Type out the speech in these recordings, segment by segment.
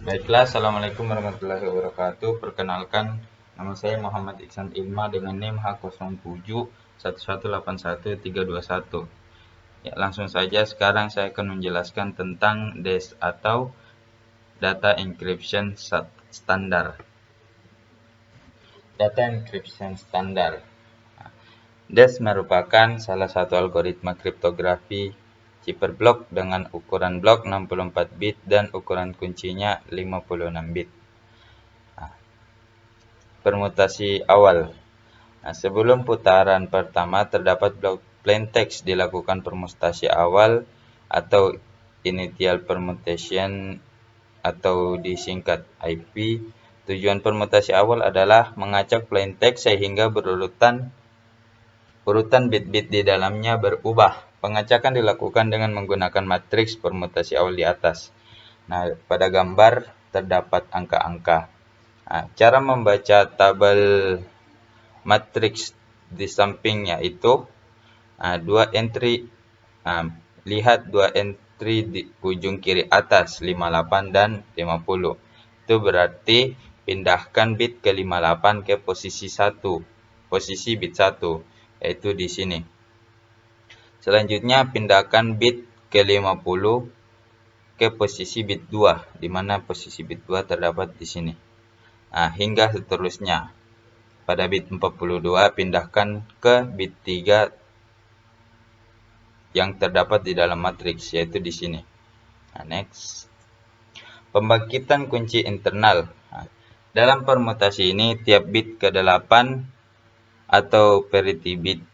Baiklah, Assalamualaikum warahmatullahi wabarakatuh. Perkenalkan, nama saya Muhammad Iksan Ilma dengan NIM H07118131. Ya, langsung saja sekarang saya akan menjelaskan tentang DES atau Data Encryption Standard. Data Encryption Standard. DES merupakan salah satu algoritma kriptografi cipher blok dengan ukuran blok 64 bit dan ukuran kuncinya 56 bit. Permutasi awal. Sebelum putaran pertama terdapat blok plaintext dilakukan permutasi awal atau initial permutation atau disingkat IP. Tujuan permutasi awal adalah mengacak plaintext sehingga urutan bit-bit di dalamnya berubah. Pengacakan dilakukan dengan menggunakan matriks permutasi awal di atas. Nah, pada gambar terdapat angka-angka. Cara membaca tabel matriks di sampingnya itu dua entry. Lihat dua entry di ujung kiri atas 58 dan 50. Itu berarti pindahkan bit ke 58 ke posisi bit 1, yaitu di sini. Selanjutnya pindahkan bit ke 50 ke posisi bit 2, di mana posisi bit 2 terdapat di sini. Hingga seterusnya. Pada bit 42 pindahkan ke bit 3 yang terdapat di dalam matriks, yaitu di sini. Next. Pembangkitan kunci internal. Dalam permutasi ini tiap bit ke-8 atau parity bit.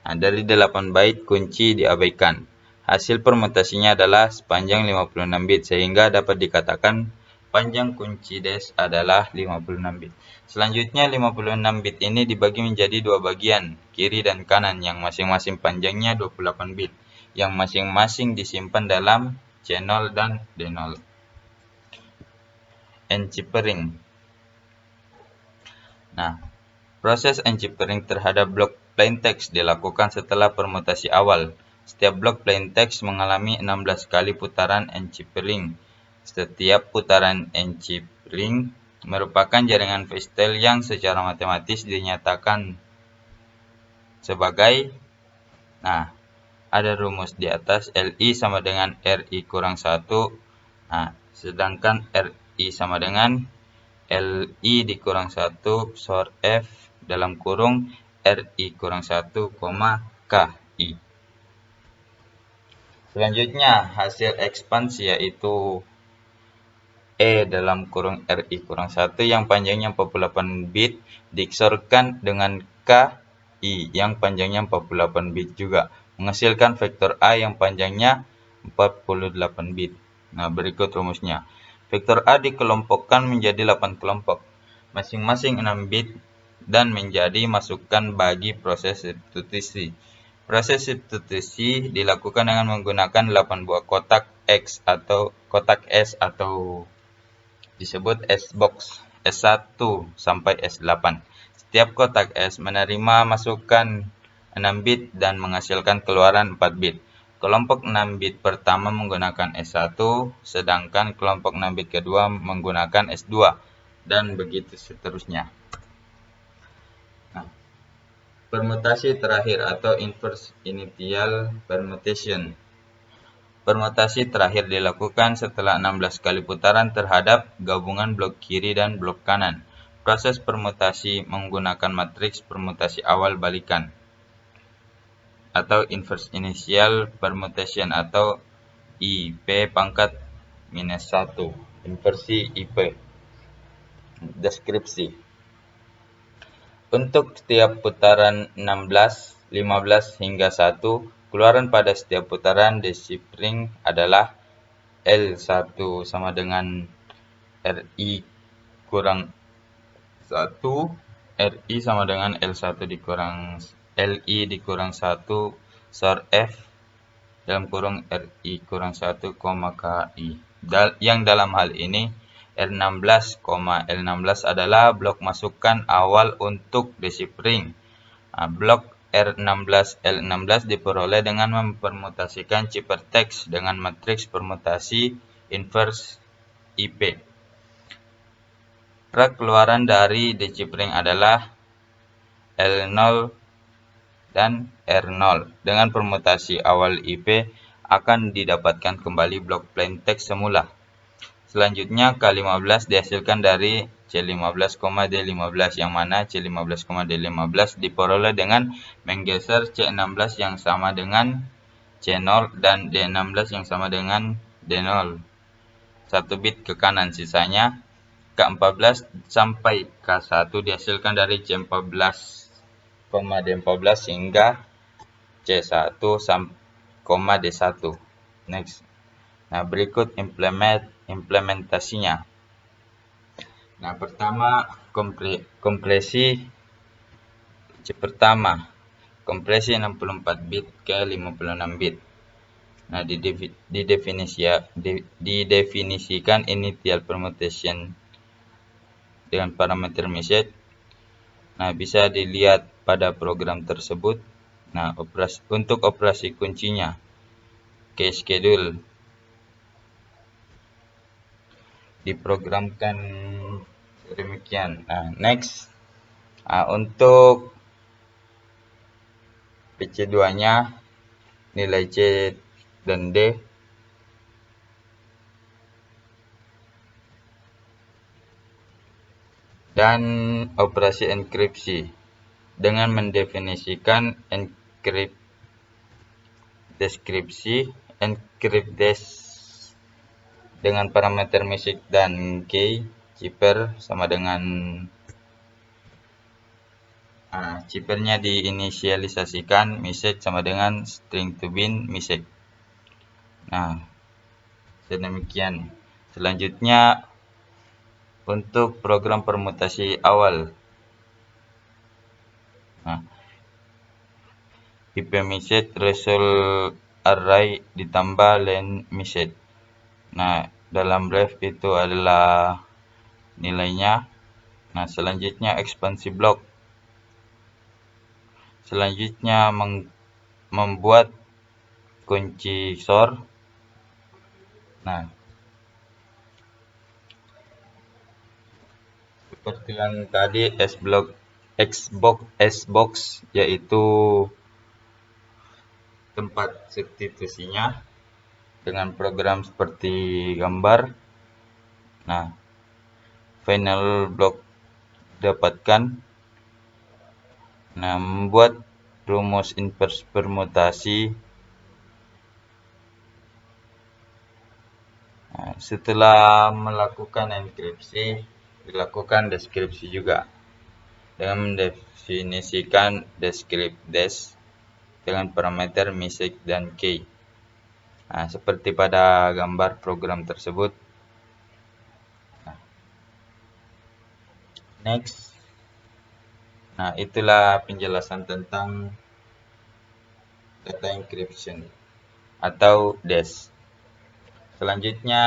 Dari 8 byte kunci diabaikan. Hasil permutasinya adalah sepanjang 56 bit sehingga dapat dikatakan panjang kunci DES adalah 56 bit. Selanjutnya 56 bit ini dibagi menjadi dua bagian, kiri dan kanan, yang masing-masing panjangnya 28 bit, yang masing-masing disimpan dalam C0 dan D0. Enchippering. Proses enchippering terhadap blok plaintext dilakukan setelah permutasi awal. Setiap blok plaintext mengalami 16 kali putaran enchippering. Setiap putaran enchippering merupakan jaringan Feistel yang secara matematis dinyatakan sebagai ada rumus di atas, LI sama dengan RI kurang 1, sedangkan RI sama dengan LI dikurang 1 SOR F dalam kurung RI kurang 1, KI. Selanjutnya hasil ekspansi yaitu E dalam kurung RI kurang 1 yang panjangnya 48 bit diksorkan dengan KI yang panjangnya 48 bit juga, menghasilkan vektor A yang panjangnya 48 bit. Berikut rumusnya. Vektor A dikelompokkan menjadi 8 kelompok, masing-masing 6 bit dan menjadi masukan bagi proses substitusi. Proses substitusi dilakukan dengan menggunakan 8 buah kotak X atau kotak S atau disebut S-box S1 sampai S8. Setiap kotak S menerima masukan 6 bit dan menghasilkan keluaran 4 bit. Kelompok 6 bit pertama menggunakan S1, sedangkan kelompok 6 bit kedua menggunakan S2, dan begitu seterusnya. Permutasi terakhir atau inverse initial permutation. Permutasi terakhir dilakukan setelah 16 kali putaran terhadap gabungan blok kiri dan blok kanan. Proses permutasi menggunakan matriks permutasi awal balikan atau inverse initial permutation atau IP pangkat -1, inversi IP. Deskripsi. Untuk setiap putaran 16, 15 hingga 1, keluaran pada setiap putaran deciphering adalah L1 sama dengan RI kurang 1, RI sama dengan L1 dikurang LI dikurang 1 SOR F dalam kurung RI kurang 1, KI. Yang dalam hal ini R16, L16 adalah blok masukan awal untuk deciphering. Blok R16, L16 diperoleh dengan mempermutasikan ciphertext dengan matriks permutasi inverse IP. Keluaran dari decipring adalah L0 dan R0. Dengan permutasi awal IP akan didapatkan kembali blok plaintext semula. Selanjutnya K15 dihasilkan dari C15, D15 yang mana C15, D15 diperoleh dengan menggeser C16 yang sama dengan C0 dan D16 yang sama dengan D0. 1 bit ke kanan, sisanya K14 sampai K1 dihasilkan dari C14, D14 hingga C1, D1. Next. Nah, berikut implementasinya. Nah, pertama kompresi pertama, kompresi 64 bit ke 56 bit. Nah, didefinisikan initial permutation dengan parameter message. Nah, bisa dilihat pada program tersebut. Nah, untuk operasi kuncinya, case schedule diprogramkan demikian. Nah, next. Nah, untuk PC2-nya nilai C dan D dan operasi enkripsi dengan mendefinisikan deskripsi encryptdes dengan parameter message dan key cipher sama dengan ciphernya diinisialisasikan message sama dengan string to bin message. Nah, sedemikian. Selanjutnya untuk program permutasi awal. Nah, IP message result array ditambah len message. Nah, dalam ref itu adalah nilainya. Nah, selanjutnya ekspansi blok. Selanjutnya membuat kunci XOR. Nah, seperti yang tadi Xbox yaitu tempat substitusinya dengan program seperti gambar. Nah, final block dapatkan. Nah, membuat rumus inverse permutasi. Nah, setelah melakukan enkripsi, dilakukan deskripsi juga dengan mendefinisikan deskriptdes dengan parameter message dan key. Nah, seperti pada gambar program tersebut. Nah, next. Nah, itulah penjelasan tentang data encryption atau DES. Selanjutnya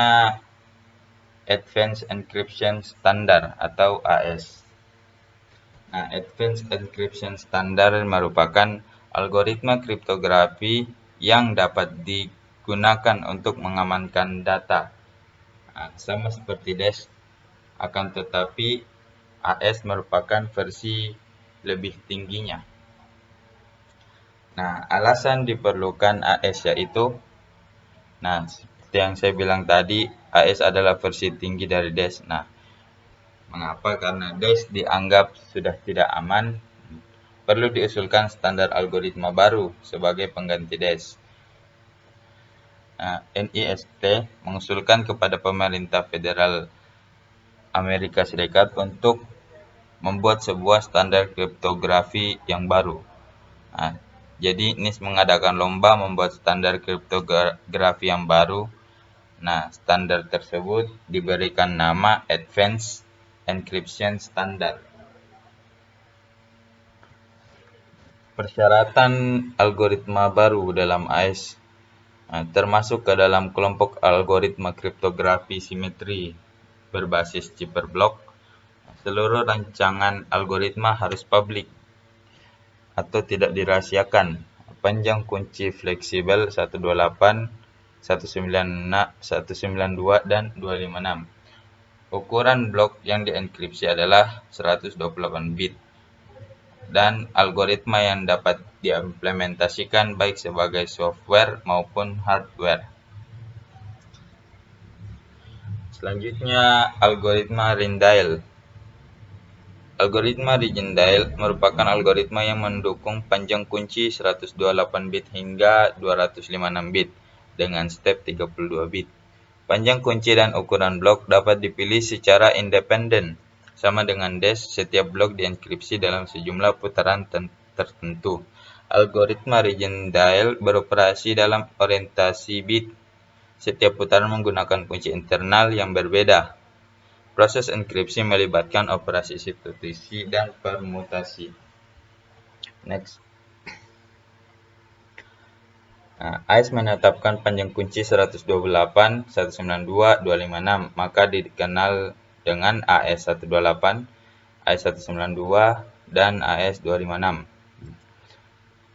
Advanced Encryption Standard atau AES. Nah, Advanced Encryption Standard merupakan algoritma kriptografi yang dapat digunakan untuk mengamankan data. Nah, sama seperti DES, akan tetapi AES merupakan versi lebih tingginya. Nah, alasan diperlukan AES yaitu, nah, seperti yang saya bilang tadi, AES adalah versi tinggi dari DES. Nah, mengapa? Karena DES dianggap sudah tidak aman, perlu diusulkan standar algoritma baru sebagai pengganti DES. Nah, NIST mengusulkan kepada pemerintah federal Amerika Serikat untuk membuat sebuah standar kriptografi yang baru. Nah, jadi NIST mengadakan lomba membuat standar kriptografi yang baru. Nah, standar tersebut diberikan nama Advanced Encryption Standard. Persyaratan algoritma baru dalam AES termasuk ke dalam kelompok algoritma kriptografi simetri berbasis cipher blok. Seluruh rancangan algoritma harus publik atau tidak dirahasiakan. Panjang kunci fleksibel 128, 192, dan 256. Ukuran blok yang dienkripsi adalah 128 bit dan algoritma yang dapat diimplementasikan baik sebagai software maupun hardware. Selanjutnya, algoritma Rijndael. Algoritma Rijndael merupakan algoritma yang mendukung panjang kunci 128 bit hingga 256 bit dengan step 32 bit. Panjang kunci dan ukuran blok dapat dipilih secara independen. Sama dengan DES, setiap blok dienkripsi dalam sejumlah putaran tertentu. Algoritma Rijndael beroperasi dalam orientasi bit. Setiap putaran menggunakan kunci internal yang berbeda. Proses enkripsi melibatkan operasi substitusi dan permutasi. Next. AES menetapkan panjang kunci 128, 192, 256, maka dikenal dengan AES 128, AES 192, dan AES 256.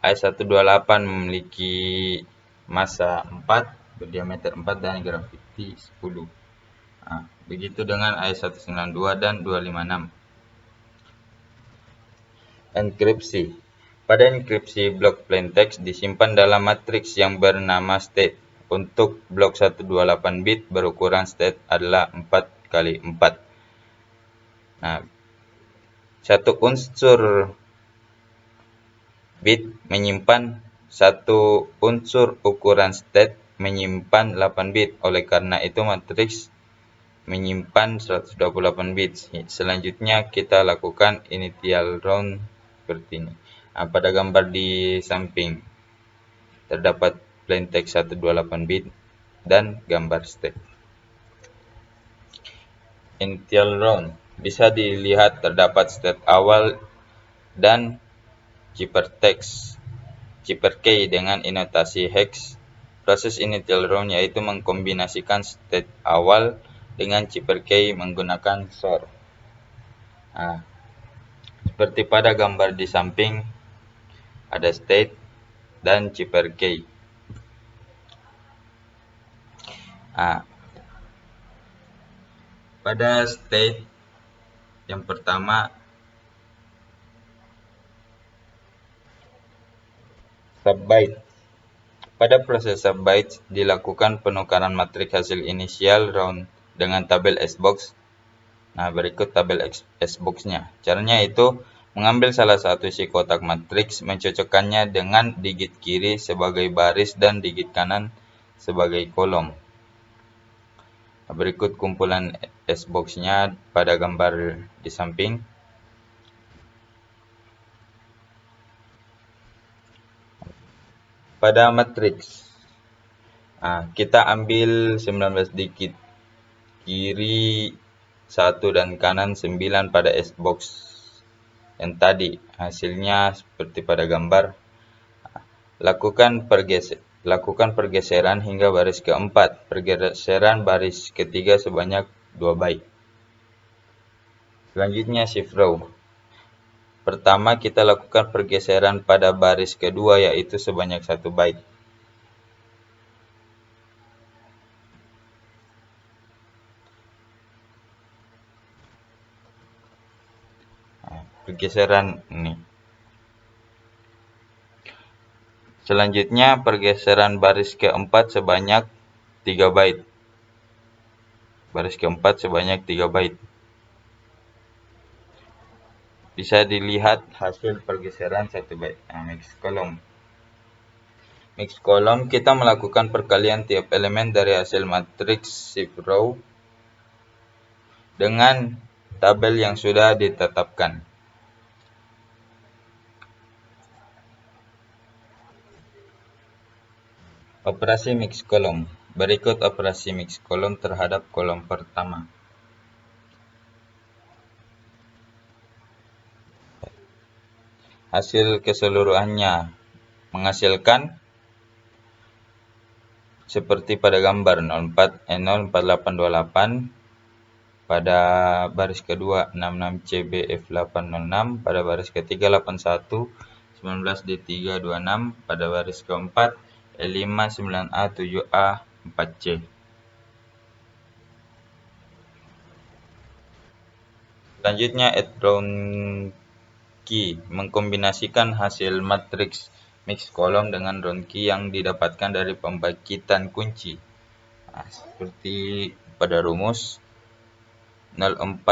AES 128 memiliki massa 4, berdiameter 4, dan graviti 10. Begitu dengan AES 192 dan 256. Enkripsi. Pada enkripsi, blok plaintext disimpan dalam matriks yang bernama state. Untuk blok 128 bit berukuran state adalah 4x4. Satu unsur bit menyimpan satu unsur ukuran state menyimpan 8 bit. Oleh karena itu matriks menyimpan 128 bit. Selanjutnya kita lakukan initial round seperti ini. Pada gambar di samping terdapat plaintext 128 bit dan gambar state. Initial round bisa dilihat terdapat state awal dan ciphertext dengan inotasi hex. Proses initial round yaitu mengkombinasikan state awal dengan cipherkey menggunakan XOR. Seperti pada gambar di samping, ada state dan cipherkey. Pada state yang pertama, subbyte. Pada proses subbyte dilakukan penukaran matriks hasil initial round dengan tabel SBox. Berikut tabel SBox-nya. Caranya itu mengambil salah satu isi kotak matriks, mencocokkannya dengan digit kiri sebagai baris dan digit kanan sebagai kolom. Berikut kumpulan SBox-nya pada gambar di samping. Pada matriks, kita ambil 19 digit kiri 1 dan kanan 9 pada SBox yang tadi. Hasilnya seperti pada gambar. Lakukan pergeseran hingga baris keempat. Pergeseran baris ketiga sebanyak 2 byte. Selanjutnya shift row. Pertama kita lakukan pergeseran pada baris kedua yaitu sebanyak 1 byte. Pergeseran ini. Selanjutnya pergeseran baris keempat sebanyak 3 byte. Baris keempat sebanyak 3 byte. Bisa dilihat hasil pergeseran 1 byte. Mix column. Mix column kita melakukan perkalian tiap elemen dari hasil matriks shift row dengan tabel yang sudah ditetapkan. Operasi mix column. Berikut operasi mix column terhadap kolom pertama. Hasil keseluruhannya menghasilkan seperti pada gambar 04828, pada baris kedua 66CBF806, pada baris ketiga 81 19D326, pada baris keempat E59A7A4C. Selanjutnya Edronki mengkombinasikan hasil matriks mix kolom dengan Ronki yang didapatkan dari pembangkitan kunci. Nah, seperti pada rumus 046,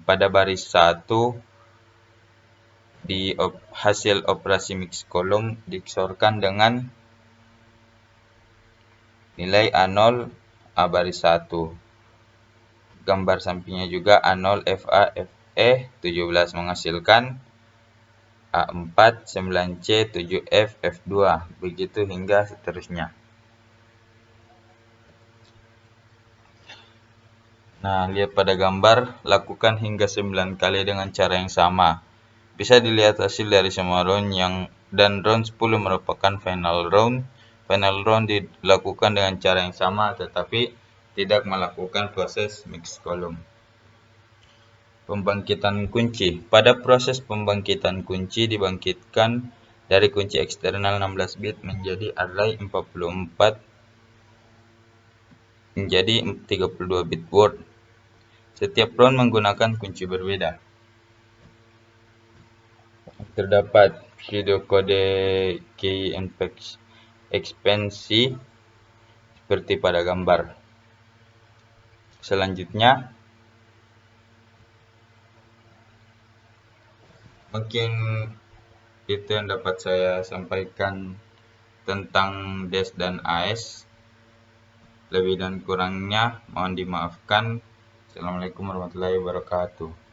pada baris 1 di hasil operasi mix kolom diksorkan dengan nilai A0 A baris 1. Gambar sampingnya juga A0 FA FE 17 menghasilkan A4 9C 7F F2, begitu hingga seterusnya. Nah, lihat pada gambar, lakukan hingga 9 kali dengan cara yang sama. Bisa dilihat hasil dari semua round dan round 10 merupakan final round. Final round dilakukan dengan cara yang sama tetapi tidak melakukan proses mix kolom. Pembangkitan kunci. Pada proses pembangkitan kunci dibangkitkan dari kunci eksternal 16 bit menjadi array 44 menjadi 32 bit word. Setiap round menggunakan kunci berbeda. Terdapat pseudocode key ekspansi seperti pada gambar. Selanjutnya, mungkin itu yang dapat saya sampaikan tentang DES dan AES. Lebih dan kurangnya mohon dimaafkan. Assalamualaikum warahmatullahi wabarakatuh.